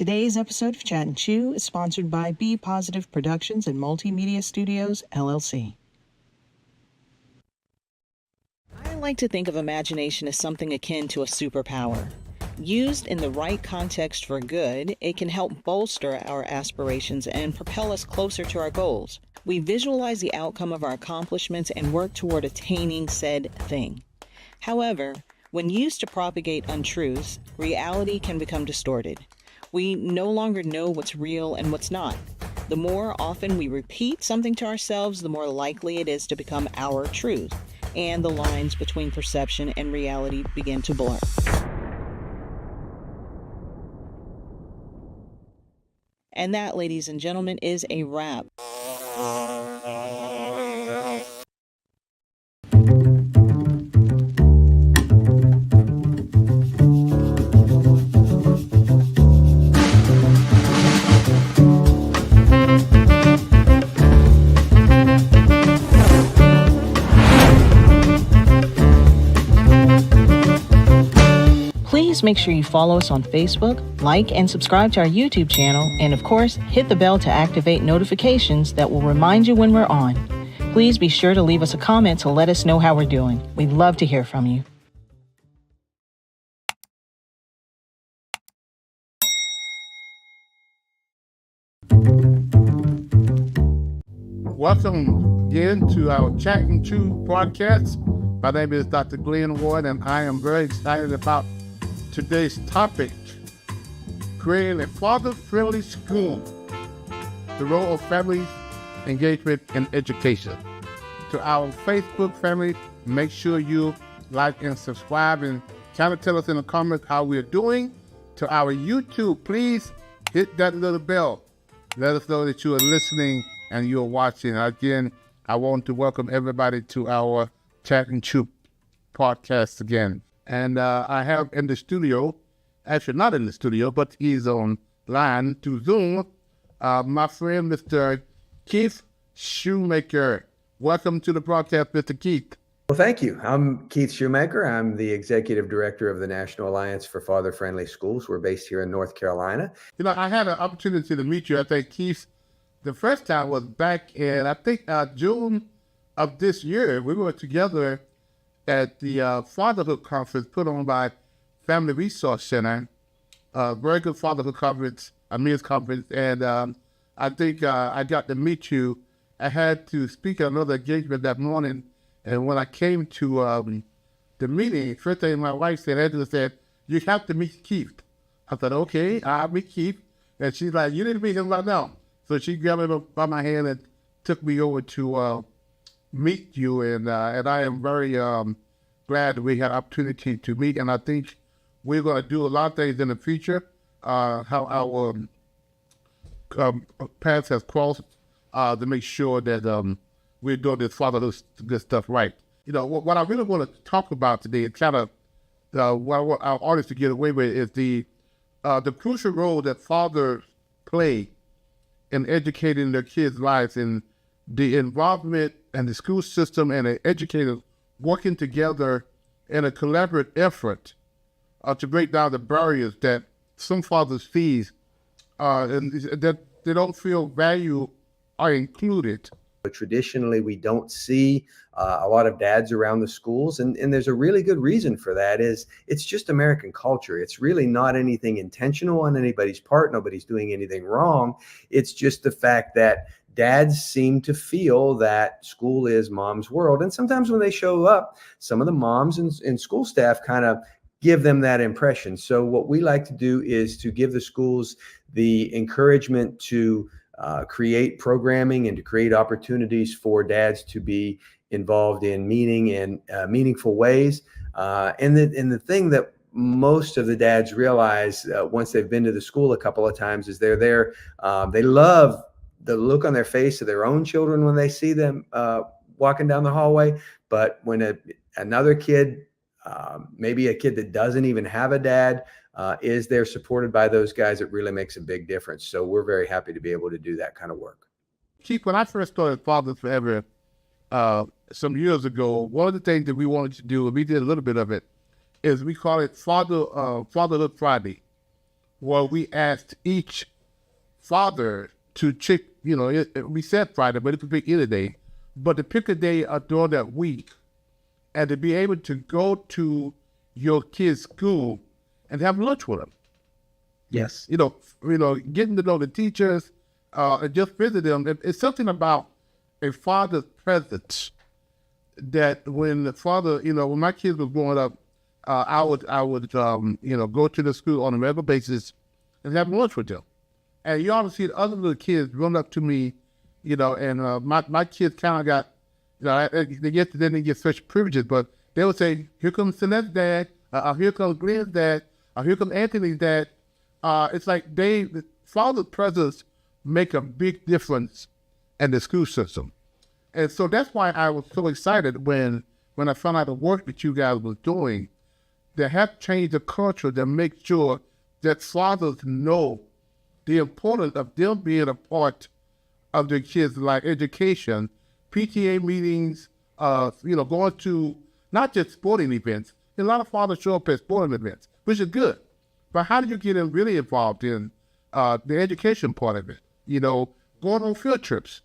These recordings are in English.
Today's episode of Chat and Chew is sponsored by Be Positive Productions and Multimedia Studios, LLC. I like to think of imagination as something akin to a superpower. Used in the right context for good, it can help bolster our aspirations and propel us closer to our goals. We visualize the outcome of our accomplishments and work toward attaining said thing. However, when used to propagate untruths, reality can become distorted. We no longer know what's real and what's not. The more often we repeat something to ourselves, the more likely it is to become our truth, and the lines between perception and reality begin to blur. And that, ladies and gentlemen, is a wrap. Please make sure you follow us on Facebook, like and subscribe to our YouTube channel, and of course, hit the bell to activate notifications that will remind you when we're on. Please be sure to leave us a comment to let us know how we're doing. We'd love to hear from you. Welcome again to our Chat and Chew podcast. My name is Dr. Glenn Ward, and I am very excited about today's topic, creating a father-friendly school, the role of family engagement in education. To our Facebook family, make sure you like and subscribe and kind of tell us in the comments how we're doing. To our YouTube, please hit that little bell. Let us know that you are listening and you're watching. Again, I want to welcome everybody to our Chat and Chew podcast again. And I have in the studio, actually not in the studio, but he's online to Zoom, my friend, Mr. Keith Schumacher. Welcome to the broadcast, Mr. Keith. Well, thank you. I'm Keith Schumacher. I'm the Executive Director of the National Alliance for Father-Friendly Schools. We're based here in North Carolina. You know, I had an opportunity to meet you. I think, Keith, the first time was back in, I think, June of this year. We were together at the Fatherhood Conference put on by Family Resource Center, very good Fatherhood Conference, a men's conference, and I think I got to meet you. I had to speak at another engagement that morning, and when I came to the meeting, first thing my wife said, Angela said, "You have to meet Keith." I said, "Okay, I'll meet Keith," and she's like, "You need to meet him right now." So she grabbed me by my hand and took me over to meet you, and I am very glad that we had opportunity to meet, and I think we're going to do a lot of things in the future, how our paths has crossed to make sure that we're doing this fatherhood good stuff right. You know, what I really want to talk about today is kind of what I want our audience to get away with is the crucial role that fathers play in educating their kids' lives, and the involvement and the school system and the educators working together in a collaborative effort to break down the barriers that some fathers face and that they don't feel value are included. But traditionally, we don't see a lot of dads around the schools, and there's a really good reason for that. Is it's just American culture. It's really not anything intentional on anybody's part. Nobody's doing anything wrong. It's just the fact that dads seem to feel that school is mom's world. And sometimes when they show up, some of the moms and school staff kind of give them that impression. So what we like to do is to give the schools the encouragement to create programming and to create opportunities for dads to be involved in meaningful ways. And the thing that most of the dads realize once they've been to the school a couple of times is they're there. They love the look on their face of their own children when they see them walking down the hallway. But when another kid, maybe a kid that doesn't even have a dad, is there supported by those guys, it really makes a big difference. So we're very happy to be able to do that kind of work. Keith, when I first started Fathers Forever some years ago, one of the things that we wanted to do, and we did a little bit of it, is we call it Fatherhood Friday. where we asked each father to check, we said Friday, but it could be either day, but to pick a day during that week and to be able to go to your kid's school and have lunch with them. Yes. Getting to know the teachers, and just visit them. It's something about a father's presence that when the father, when my kids were growing up, I would, go to the school on a regular basis and have lunch with them. And you ought to see the other little kids run up to me, and my kids kind of got, they didn't get such privileges, but they would say, "Here comes Celeste's dad, here comes Glenn's dad, here comes Anthony's dad." It's like the father's presence make a big difference in the school system. And so that's why I was so excited when I found out the work that you guys were doing, to have changed the culture to make sure that fathers know the importance of them being a part of their kids' like education, PTA meetings, going to not just sporting events. A lot of fathers show up at sporting events, which is good. But how do you get them really involved in the education part of it? Going on field trips.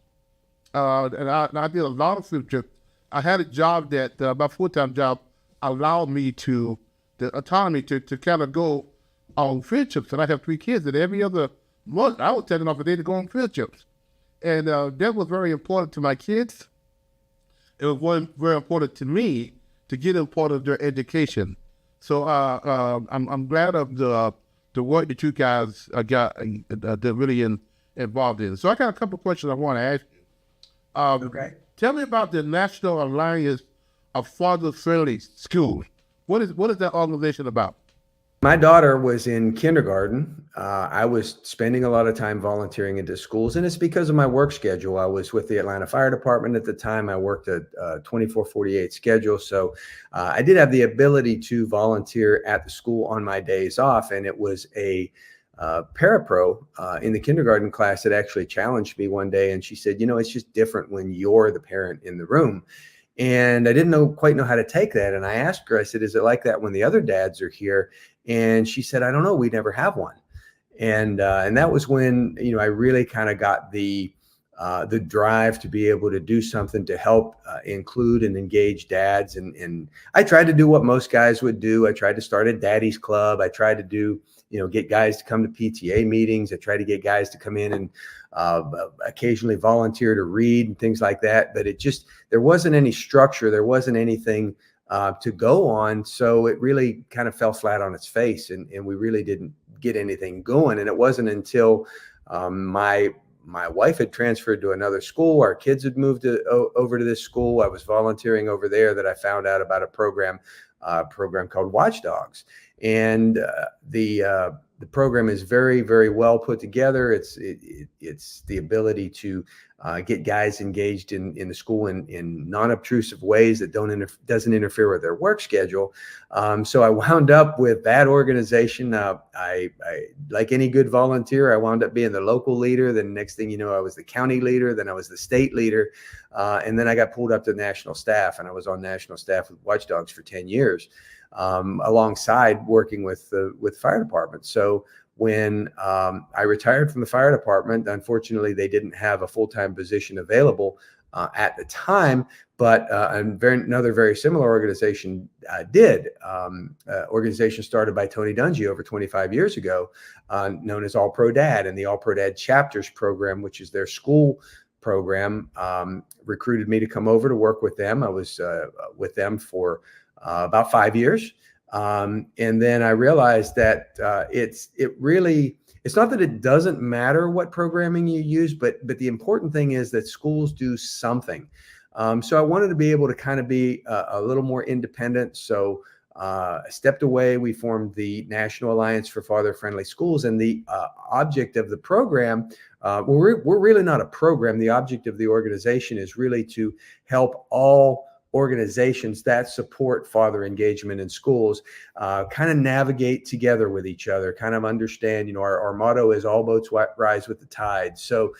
And I did a lot of field trips. I had a job that, my full-time job, allowed me the autonomy to kind of go on field trips. And I have 3 kids, and every other month I was taking off a day to go on field trips. And that was very important to my kids. It was very important to me to get them part of their education. So I'm glad of the work that you guys got that really involved in. So I got a couple of questions I want to ask you. Okay. Tell me about the National Alliance of Father-Friendly Schools. What is that organization about? My daughter was in kindergarten. I was spending a lot of time volunteering into schools, and it's because of my work schedule. I was with the Atlanta Fire Department at the time. I worked a 24/48 schedule. So I did have the ability to volunteer at the school on my days off, and it was a parapro in the kindergarten class that actually challenged me one day. And she said, it's just different when you're the parent in the room. And I didn't quite know how to take that. And I asked her, I said, is it like that when the other dads are here? And she said, I don't know. We never have one. And that was when, I really kind of got the drive to be able to do something to help include and engage dads. And I tried to do what most guys would do. I tried to start a daddy's club. I tried to do, get guys to come to PTA meetings. I tried to get guys to come in and occasionally volunteer to read and things like that. But there wasn't any structure. There wasn't anything to go on. So it really kind of fell flat on its face, and we really didn't get anything going. And it wasn't until my wife had transferred to another school, our kids had moved over to this school, I was volunteering over there, that I found out about a program called Watchdogs. And the program is very, very well put together. It's the ability to get guys engaged in the school in non-obtrusive ways that doesn't interfere with their work schedule. So I wound up with that organization. I like any good volunteer, I wound up being the local leader. Then next thing you know, I was the county leader. Then I was the state leader. And then I got pulled up to national staff, and I was on national staff with Watchdogs for 10 years. Alongside working with fire department. So when I retired from the fire department, unfortunately, they didn't have a full-time position available at the time, but another very similar organization did. Organization started by Tony Dungy over 25 years ago, known as All Pro Dad, and the All Pro Dad Chapters program, which is their school program, recruited me to come over to work with them. I was with them for about 5 years. And then I realized that it's not that it doesn't matter what programming you use, but the important thing is that schools do something. So I wanted to be able to kind of be a little more independent. So I stepped away. We formed the National Alliance for Father-Friendly Schools, and the object of the program, we're really not a program. The object of the organization is really to help all organizations that support father engagement in schools kind of navigate together with each other, kind of understand, our motto is all boats rise with the tide. So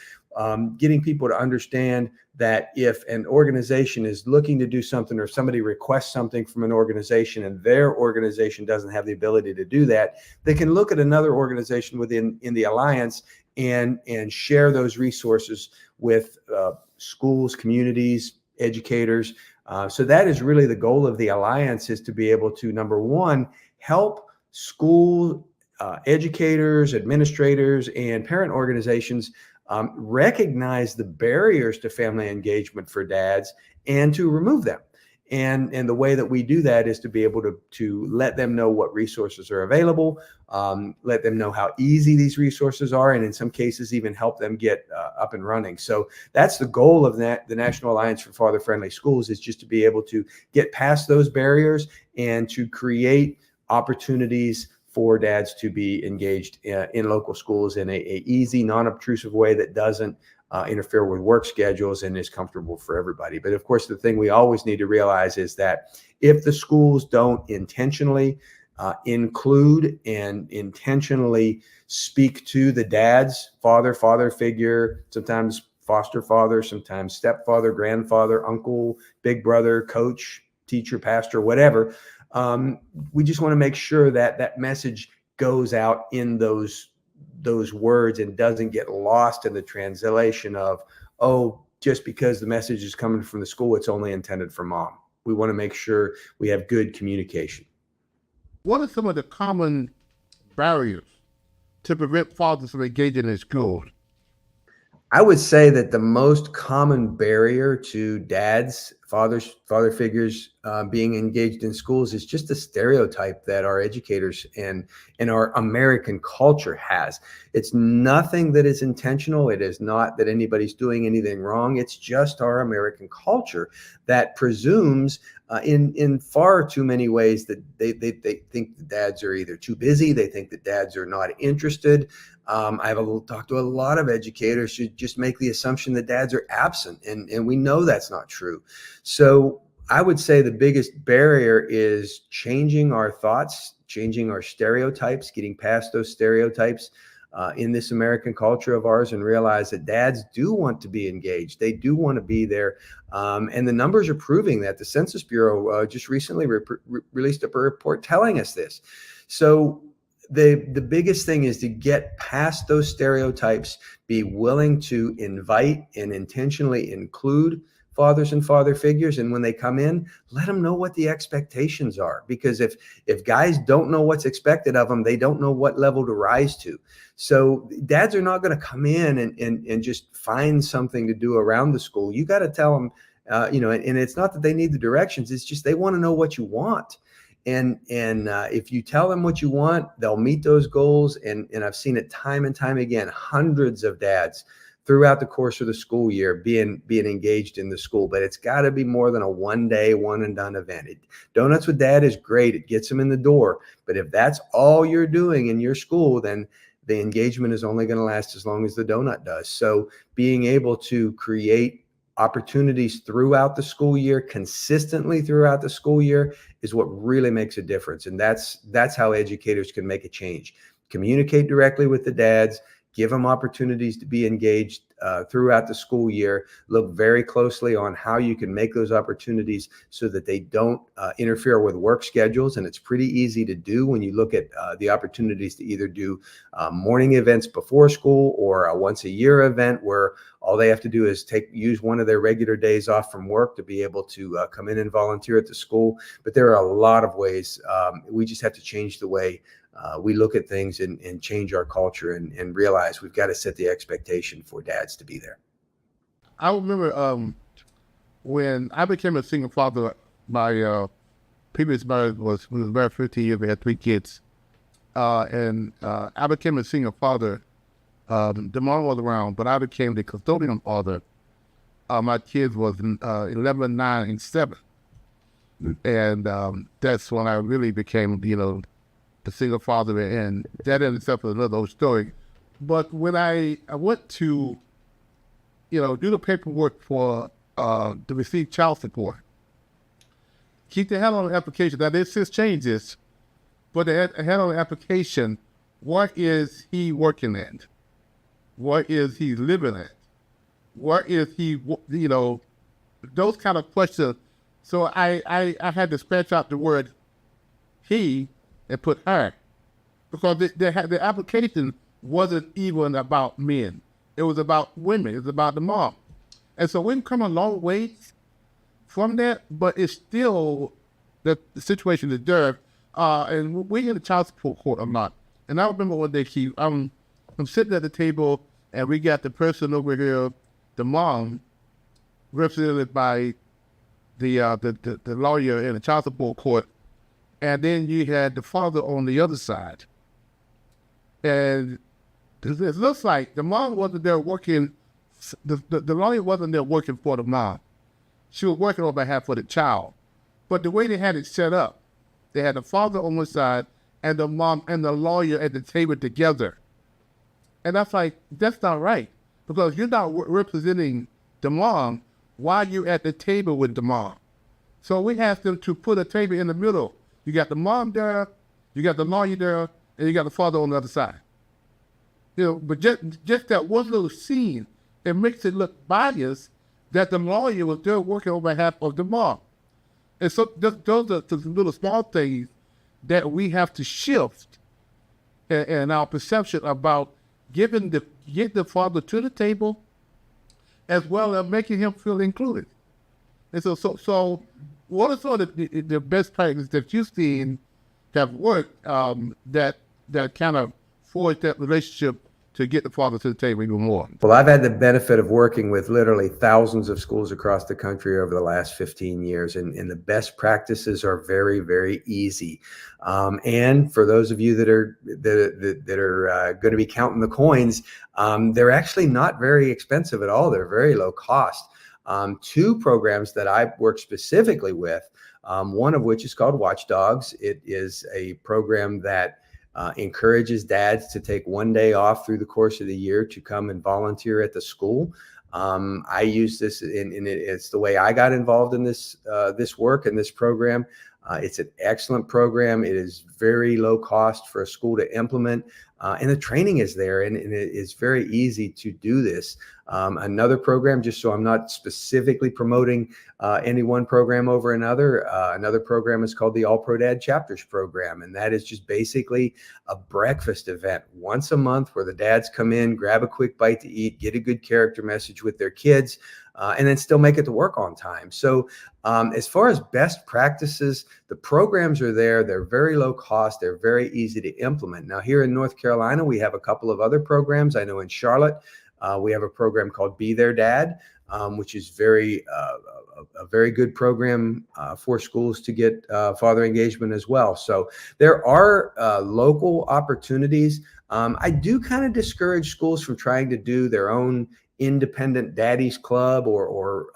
getting people to understand that if an organization is looking to do something, or somebody requests something from an organization and their organization doesn't have the ability to do that, they can look at another organization in the alliance and share those resources with schools, communities, educators. So that is really the goal of the alliance, is to be able to, number one, help school educators, administrators, and parent organizations recognize the barriers to family engagement for dads and to remove them. And the way that we do that is to be able to let them know what resources are available, let them know how easy these resources are, and in some cases even help them get up and running. So that's the goal of the National Alliance for Father-Friendly Schools, is just to be able to get past those barriers and to create opportunities for dads to be engaged in local schools in a easy, non-obtrusive way that doesn't interfere with work schedules and is comfortable for everybody. But of course, the thing we always need to realize is that if the schools don't intentionally include and intentionally speak to the dad's father figure, sometimes foster father, sometimes stepfather, grandfather, uncle, big brother, coach, teacher, pastor, whatever, we just want to make sure that that message goes out in those words and doesn't get lost in the translation of, oh, just because the message is coming from the school, it's only intended for mom. We want to make sure we have good communication. What are some of the common barriers to prevent fathers from engaging in schools? I would say that the most common barrier to dads, father figures being engaged in schools is just the stereotype that our educators and our American culture has. It's nothing that is intentional. It is not that anybody's doing anything wrong. It's just our American culture that presumes in far too many ways that they think the dads are either too busy. They think that dads are not interested. I've talked to a lot of educators who just make the assumption that dads are absent, and we know that's not true. So I would say the biggest barrier is changing our thoughts, changing our stereotypes, getting past those stereotypes in this American culture of ours, and realize that dads do want to be engaged. They do want to be there. And the numbers are proving that. The Census Bureau just recently released a report telling us this. So the biggest thing is to get past those stereotypes, be willing to invite and intentionally include fathers and father figures. And when they come in, let them know what the expectations are. Because if guys don't know what's expected of them, they don't know what level to rise to. So dads are not going to come in and just find something to do around the school. You got to tell them, and it's not that they need the directions. It's just they want to know what you want. And if you tell them what you want, they'll meet those goals. And I've seen it time and time again, hundreds of dads throughout the course of the school year being engaged in the school. But it's got to be more than a one-day, one-and-done event. Donuts with Dad is great. It gets them in the door. But if that's all you're doing in your school, then the engagement is only going to last as long as the donut does. So being able to create opportunities throughout the school year, consistently throughout the school year, is what really makes a difference. And that's how educators can make a change. Communicate directly with the dads, give them opportunities to be engaged throughout the school year. Look very closely on how you can make those opportunities so that they don't interfere with work schedules. And it's pretty easy to do when you look at the opportunities to either do morning events before school, or a once a year event where all they have to do is use one of their regular days off from work to be able to come in and volunteer at the school. But there are a lot of ways. We just have to change the way we look at things and change our culture and realize we've got to set the expectation for dads to be there. I remember when I became a single father, my previous marriage was married 15 years. We had 3 kids. And I became a single father. The mom was around, but I became the custodian father. My kids was 11, 9, and 7. And that's when I really became, the single father, and that in itself is another old story. But when I went to, do the paperwork for to receive child support, keep the head on the application. Now there's since changes, but the head on the application, what is he working at? What is he living at? Where is he? Those kind of questions. So I had to scratch out the word he and put her, because the application wasn't even about men. It was about women. It was about the mom. And so we've come a long ways from that, but it's still the situation is there. And we in the child support court a lot. And I remember one day I'm sitting at the table and we got the person over here, the mom, represented by the lawyer in the child support court, and then you had the father on the other side. And it looks like the mom wasn't there working. The lawyer wasn't there working for the mom. She was working on behalf of the child. But the way they had it set up, they had the father on one side and the mom and the lawyer at the table together. And that's like, that's not right, because you're not representing the mom while you're at the table with the mom. So we asked them to put a table in the middle. You got the mom there, you got the lawyer there, and you got the father on the other side. But just that one little scene, it makes it look biased that the lawyer was there working on behalf of the mom. And so those are the little small things that we have to shift in our perception about getting the father to the table, as well as making him feel included. And so what are some of the best practices that you've seen have worked that kind of forged that relationship to get the father to the table even more? Well, I've had the benefit of working with literally thousands of schools across the country over the last 15 years, and the best practices are very, very easy. And for those of you that are going to be counting the coins, they're actually not very expensive at all. They're very low cost. Two programs that I work specifically with, one of which is called Watchdogs. It is a program that encourages dads to take one day off through the course of the year to come and volunteer at the school. I use this it's the way I got involved in this work and this program. It's an excellent program. It is very low cost for a school to implement, and the training is there, and it is very easy to do this. Another program, just so I'm not specifically promoting any one program over another program is called the All Pro Dad Chapters program, and that is just basically a breakfast event once a month where the dads come in, grab a quick bite to eat, get a good character message with their kids, and then still make it to work on time. So as far as best practices, the programs are there. They're very low cost. They're very easy to implement. Now, here in North Carolina, we have a couple of other programs. I know in Charlotte, we have a program called Be Their Dad, which is a very good program for schools to get father engagement as well. So there are local opportunities. I do kind of discourage schools from trying to do their own independent daddy's club or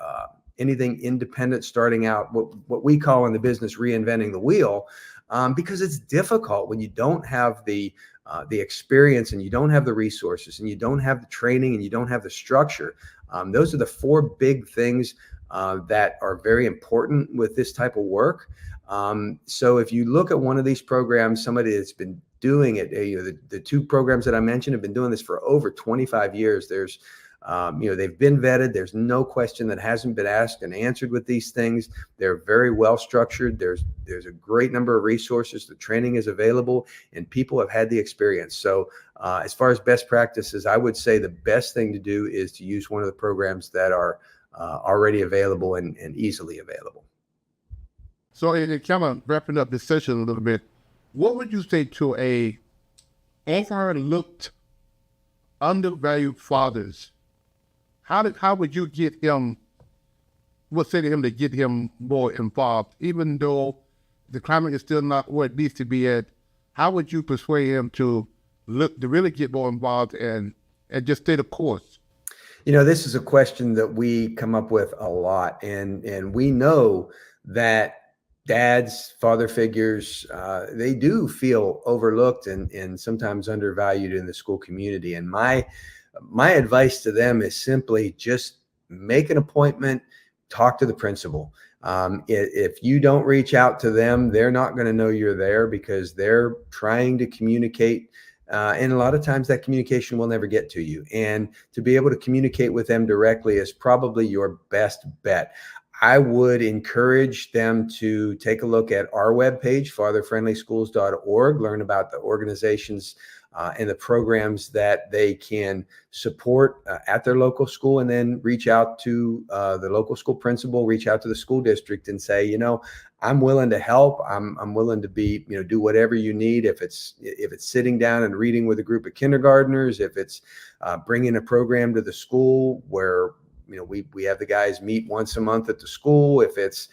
anything independent, starting out what we call in the business reinventing the wheel, because it's difficult when you don't have the experience, and you don't have the resources, and you don't have the training, and you don't have the structure. Those are the four big things that are very important with this type of work. So if you look at one of these programs, somebody that's been doing it, the two programs that I mentioned have been doing this for over 25 years. There's they've been vetted. There's no question that hasn't been asked and answered with these things. They're very well structured. There's a great number of resources. The training is available, and people have had the experience. So as far as best practices, I would say the best thing to do is to use one of the programs that are already available and easily available. So in kind of wrapping up this session a little bit, what would you say to a overlooked, undervalued fathers? How would you get him, say to him to get him more involved, even though the climate is still not where it needs to be at? How would you persuade him to really get more involved and just stay the course? This is a question that we come up with a lot, and we know that dads, father figures, they do feel overlooked and sometimes undervalued in the school community. And my advice to them is simply just make an appointment, talk to the principal. If you don't reach out to them, they're not going to know you're there, because they're trying to communicate And a lot of times that communication will never get to you. And to be able to communicate with them directly is probably your best bet. I would encourage them to take a look at our webpage, fatherfriendlyschools.org, learn about the organizations and the programs that they can support at their local school, and then reach out to the local school principal, reach out to the school district and say, you know, I'm willing to help. I'm willing to be, you know, do whatever you need. If it's sitting down and reading with a group of kindergartners, if it's bringing a program to the school where, you know, we have the guys meet once a month at the school, if it's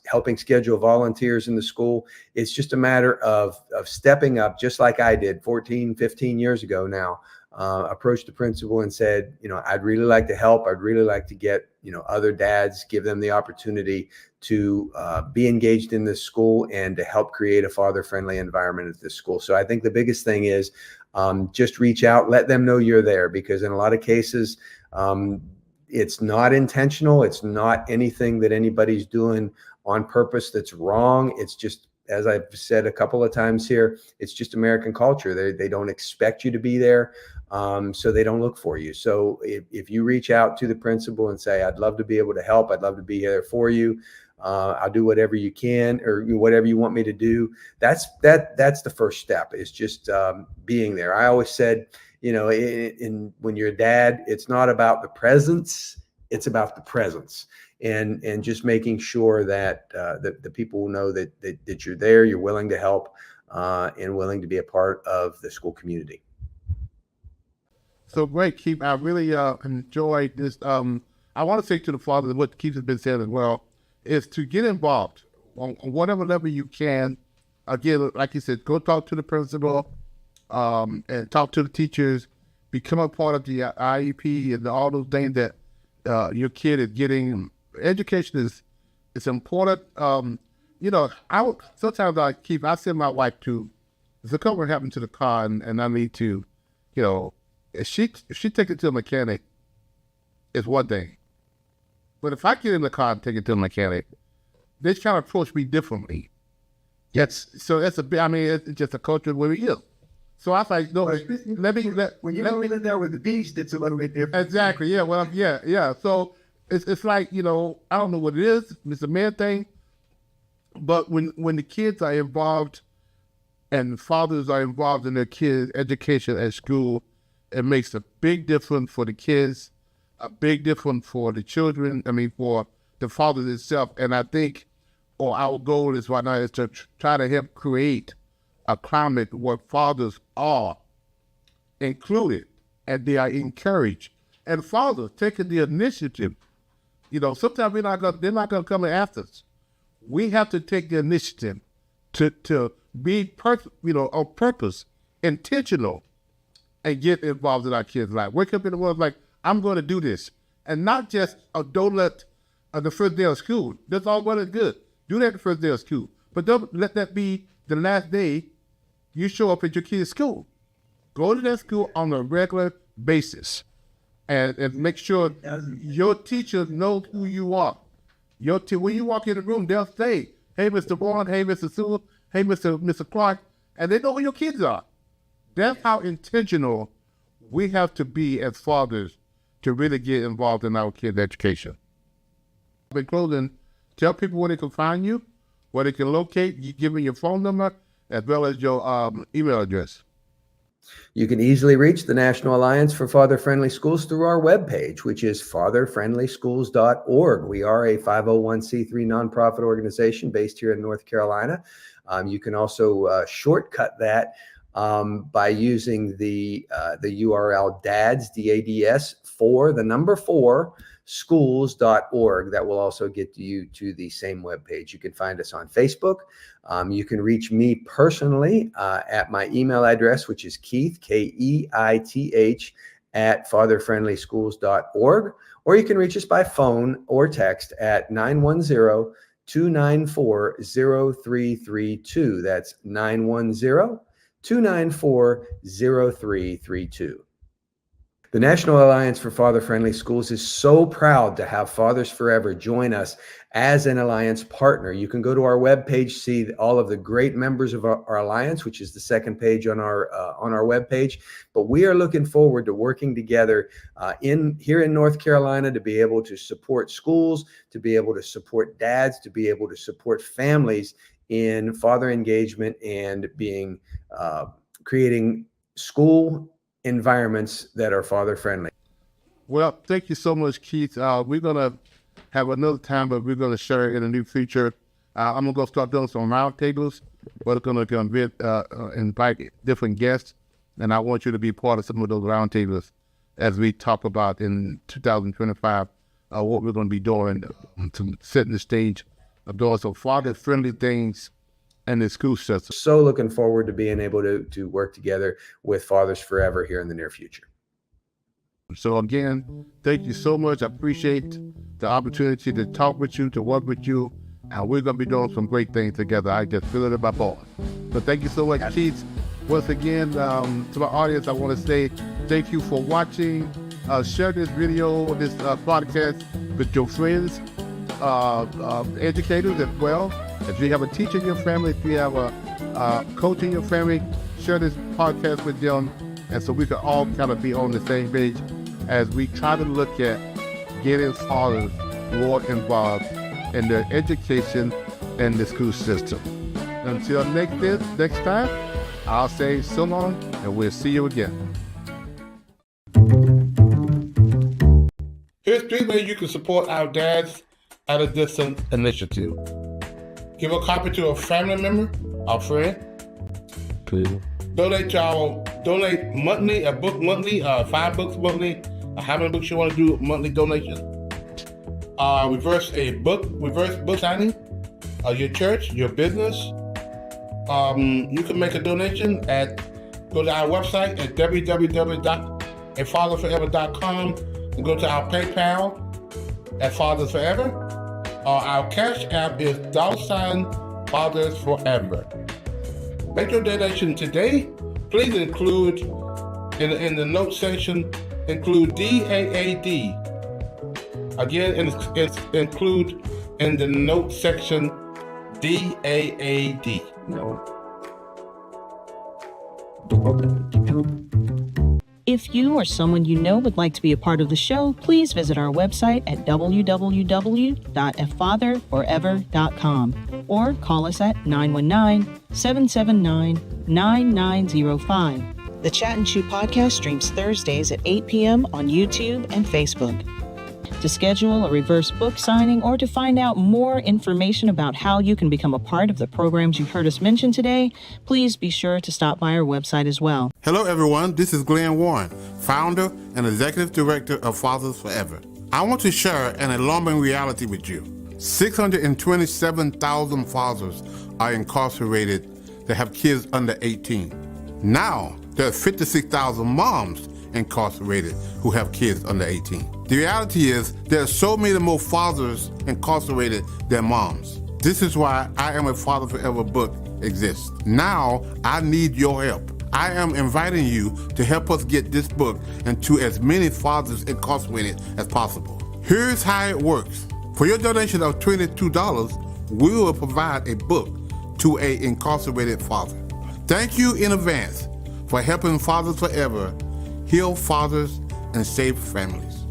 helping schedule volunteers in the school, it's just a matter of stepping up, just like I did 14, 15 years ago now. Approached the principal and said, you know, I'd really like to help. I'd really like to get, you know, other dads, give them the opportunity to be engaged in this school and to help create a father-friendly environment at this school. So I think the biggest thing is just reach out, let them know you're there, because in a lot of cases, it's not intentional. It's not anything that anybody's doing on purpose that's wrong. It's just, as I've said a couple of times here, it's just American culture. They don't expect you to be there, so they don't look for you. So if you reach out to the principal and say, I'd love to be able to help, I'd love to be here for you, I'll do whatever you can or whatever you want me to do, that's the first step, is just being there. I always said, you know, when you're a dad, it's not about the presence, it's about the presence. And just making sure that the people know that you're there, you're willing to help, and willing to be a part of the school community. So great, Keith. I really enjoyed this. I want to say to the fathers, what Keith has been saying as well, is to get involved on whatever level you can. Again, like you said, go talk to the principal, and talk to the teachers, become a part of the IEP and all those things that your kid is getting. Education is important. You know, sometimes I send my wife to, there's a couple happened to the car and I need to, you know, if she take it to a mechanic, it's one thing. But if I get in the car and take it to a mechanic, they kind of approach me differently. Yes. So that's it's just a culture where we live. So I was like, no, when you're in there with the beast, it's a little bit different. Exactly. Yeah. Well, yeah. So it's like, you know, I don't know what it is. It's a man thing. But when the kids are involved and fathers are involved in their kids' education at school, it makes a big difference for the kids, a big difference for the children. For the fathers itself. And I think, our goal is right now is to try to help create a climate where fathers are included and they are encouraged, and fathers taking the initiative. You know, sometimes they're not gonna come and ask us. We have to take the initiative to be on purpose, intentional, and get involved in our kids' life. Wake up in the world like, I'm going to do this, and not just don't let the first day of school. That's all well and good. Do that the first day of school, but don't let that be the last day you show up at your kid's school. Go to that school on a regular basis and make sure your teachers know who you are. When you walk in the room, they'll say, hey, Mr. Vaughn, hey, Mr. Sewell, hey, Mr. Clark, and they know who your kids are. That's how intentional we have to be as fathers to really get involved in our kids' education. In closing, tell people where they can find you, where they can locate. You give me your phone number as well as your email address. You can easily reach the National Alliance for Father-Friendly Schools through our webpage, which is fatherfriendlyschools.org. We are a 501c3 nonprofit organization based here in North Carolina. You can also shortcut that by using the URL DADS, D-A-D-S, 4 schools.org. That will also get you to the same webpage. You can find us on Facebook. You can reach me personally at my email address, which is Keith, Keith, at fatherfriendlyschools.org. Or you can reach us by phone or text at 910-294-0332. That's 910-294-0332. The National Alliance for Father-Friendly Schools is so proud to have Fathers Forever join us as an Alliance partner. You can go to our webpage, see all of the great members of our Alliance, which is the second page on our webpage. But we are looking forward to working together here in North Carolina to be able to support schools, to be able to support dads, to be able to support families in father engagement and creating school environments that are father friendly. Well, thank you so much, Keith. We're going to have another time, but we're going to share it in a new feature. I'm going to go start doing some roundtables. We're going to invite different guests, and I want you to be part of some of those roundtables as we talk about in 2025 what we're going to be doing to set the stage of doing some father-friendly things in the school system. So looking forward to being able to work together with Fathers Forever here in the near future. So again, thank you so much. I appreciate the opportunity to talk with you, to work with you, and we're going to be doing some great things together. I just feel it in my bones. So thank you so much, Keith. Once again, to my audience, I want to say thank you for watching. Share this video, this podcast with your friends, educators as well. If you have a teacher in your family, if you have a coach in your family, share this podcast with them, and so we can all kind of be on the same page as we try to look at getting fathers more involved in their education and the school system. Until next time, I'll say so long, and we'll see you again. Here's 3 ways you can support our Dads at a Distance initiative. Give a copy to a family member, a friend. Please. Donate monthly, a book monthly, 5 books monthly, how many books you want to do monthly donation. Reverse book signing, your church, your business. You can make a donation go to our website at www.afatherforever.com and go to our PayPal at Fathers Forever. Our Cash App is $Fathers Forever. Make your donation today. Please include in the note section, include DAAD. Again, it's include in the note section DAAD. No. If you or someone you know would like to be a part of the show, please visit our website at www.afatherforever.com or call us at 919-779-9905. The Chat and Chew podcast streams Thursdays at 8 p.m. on YouTube and Facebook. To schedule a reverse book signing or to find out more information about how you can become a part of the programs you've heard us mention today, please be sure to stop by our website as well. Hello, everyone. This is Glenn Warren, founder and executive director of Fathers Forever. I want to share an alarming reality with you. 627,000 fathers are incarcerated that have kids under 18. Now, there are 56,000 moms incarcerated who have kids under 18. The reality is there are so many more fathers incarcerated than moms. This is why I Am a Father Forever book exists. Now, I need your help. I am inviting you to help us get this book into as many fathers incarcerated as possible. Here's how it works. For your donation of $22, we will provide a book to an incarcerated father. Thank you in advance for helping Fathers Forever heal fathers and save families.